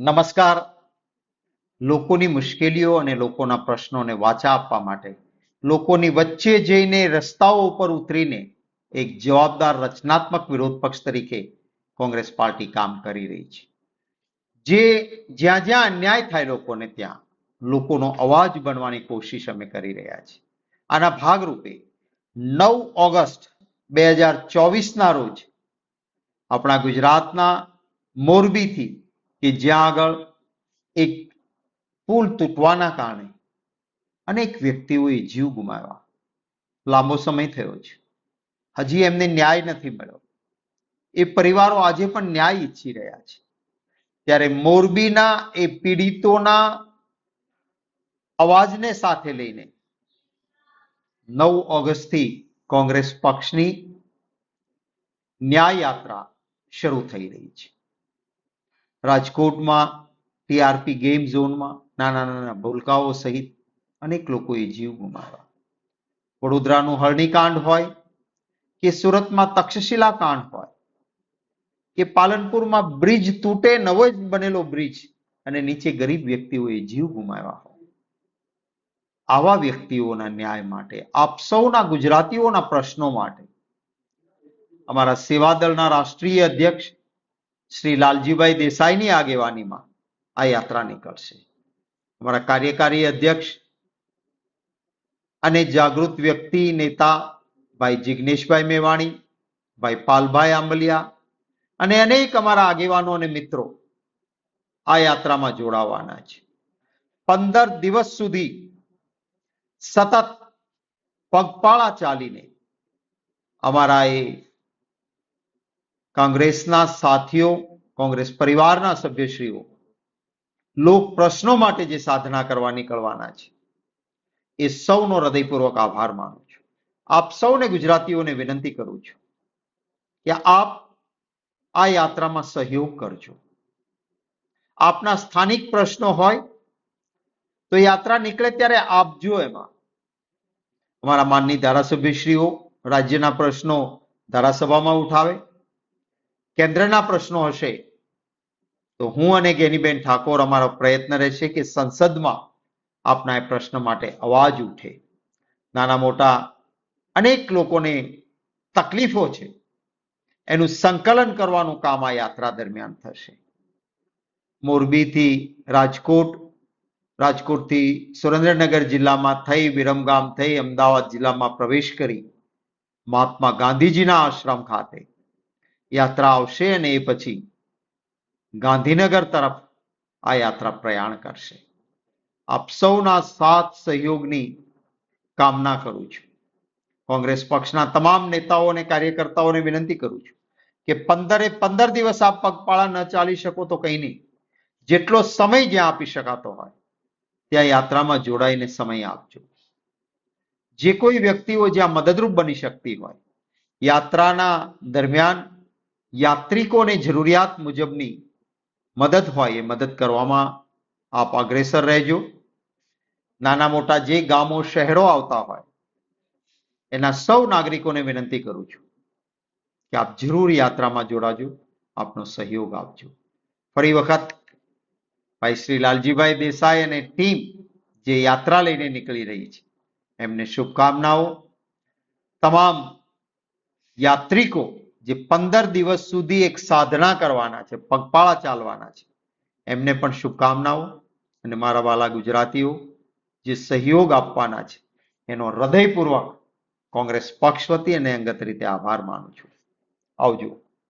નમસ્કાર. લોકોની મુશ્કેલીઓ અને લોકોના પ્રશ્નોને વાચા આપવા માટે લોકોની વચ્ચે જઈને રસ્તાઓ ઉપર ઉતરીને એક જવાબદાર રચનાત્મક વિરોધ પક્ષ તરીકે કોંગ્રેસ પાર્ટી કામ કરી રહી છે. જે જ્યાં જ્યાં અન્યાય થાય લોકોને ત્યાં લોકોનો અવાજ બનવાની કોશિશ અમે કરી રહ્યા છીએ. આના ભાગરૂપે 9 ઓગસ્ટ 2024ના રોજ આપણા ગુજરાતના મોરબીથી કે જ્યાં આગળ એક પુલ તૂટવાના કારણે અનેક વ્યક્તિઓએ જીવ ગુમાવ્યા. લાંબો સમય થયો છે, હજી એમને ન્યાય નથી મળ્યો. એ પરિવારો આજે પણ ન્યાય ઈચ્છી રહ્યા છે. ત્યારે મોરબીના એ પીડિતોના અવાજને સાથે લઈને 9 ઓગસ્ટથી કોંગ્રેસ પક્ષની ન્યાય યાત્રા શરૂ થઈ રહી છે. રાજકોટમાં ટીઆરપી ગેમ ઝોનમાં નાના નાના ભૂલકાઓ સહિત અનેક લોકોએ જીવ ગુમાવ્યા. વડોદરાનું હરણીકાંડ હોય કે સુરતમાં તક્ષશિલા કાંડ હોય કે પાલનપુરમાં બ્રિજ તૂટે, નવો જ બનેલો બ્રિજ અને નીચે ગરીબ વ્યક્તિઓએ જીવ ગુમાવ્યા હોય, આવા વ્યક્તિઓના ન્યાય માટે, આપ સૌના ગુજરાતીઓના પ્રશ્નો માટે અમારા સેવાદળના રાષ્ટ્રીય અધ્યક્ષ શ્રી લાલજીભાઈ દેસાઈની આગેવાનીમાં આ યાત્રા નીકળશે. અમારા કાર્યકારી અધ્યક્ષ અને જાગૃત વ્યક્તિ નેતા ભાઈ જિગ્નેશભાઈ મેવાણી, ભાઈ પાલભાઈ આંબલિયા અને અનેક અમારા આગેવાનો અને મિત્રો આ યાત્રામાં જોડાવાના છે. 15 દિવસ સુધી સતત પગપાળા ચાલીને અમારા એ કોંગ્રેસના સાથીઓ, કોંગ્રેસ પરિવારના સભ્યશ્રીઓ લોક પ્રશ્નો માટે જે સાધના કરવા નીકળવાના છે, એ સૌનો હૃદયપૂર્વક આભાર માનું છું. આપ સૌને ગુજરાતીઓને વિનંતી કરું છું કે આપ આ યાત્રામાં સહયોગ કરજો. આપના સ્થાનિક પ્રશ્નો હોય તો યાત્રા નીકળે ત્યારે આપજો. એમાં અમારા માનની ધારાસભ્યશ્રીઓ રાજ્યના પ્રશ્નો ધારાસભામાં ઉઠાવે, કેન્દ્રના પ્રશ્નો હશે તો હું અને ગેનીબેન ઠાકોર અમારો પ્રયત્ન રહેશે કે સંસદમાં આપના એ પ્રશ્ન માટે અવાજ ઉઠે. નાના મોટા અનેક લોકોને તકલીફો છે, એનું સંકલન કરવાનું કામ આ યાત્રા દરમિયાન થશે. મોરબીથી રાજકોટ, રાજકોટથી સુરેન્દ્રનગર જિલ્લામાં થઈ, વિરમગામ થઈ, અમદાવાદ જિલ્લામાં પ્રવેશ કરી મહાત્મા ગાંધીજીના આશ્રમ ખાતે યાત્રા આવશે અને એ પછી ગાંધીનગર તરફ આ યાત્રા પ્રયાણ કરશે. આપ સૌના સાથ સહયોગની કામના કરું છું. કોંગ્રેસ પક્ષના તમામ નેતાઓ અને કાર્યકર્તાઓને વિનંતી કરું છું કે 15 દિવસ આપ પગપાળા ન ચાલી શકો તો કંઈ નહીં, જેટલો સમય જ્યાં આપી શકાતો હોય ત્યાં યાત્રામાં જોડાઈને સમય આપજો. જે કોઈ વ્યક્તિઓ જ્યાં મદદરૂપ બની શકતી હોય, યાત્રાના દરમિયાન યાત્રિકોને જરૂરિયાત મુજબની મદદ હોય એ મદદ કરવામાં આપ અગ્રેસર રહેજો. નાના મોટા જે ગામો શહેરો આવતા હોય એના સૌ નાગરિકોને વિનંતી કરું છું કે આપ જરૂર યાત્રામાં જોડાજો, આપનો સહયોગ આપજો. ફરી વખત ભાઈ શ્રી લાલજીભાઈ દેસાઈ અને ટીમ જે યાત્રા લઈને નીકળી રહી છે એમને શુભકામનાઓ. તમામ યાત્રિકો જે 15 દિવસ સુધી એક સાધના કરવાના છે, પગપાળા ચાલવાના છે, એમને પણ શુભકામનાઓ. અને મારા વાલા ગુજરાતીઓ જે સહયોગ આપવાના છે એનો હૃદયપૂર્વક કોંગ્રેસ પક્ષ વતી અને અંગત રીતે આભાર માનું છું. આવજો.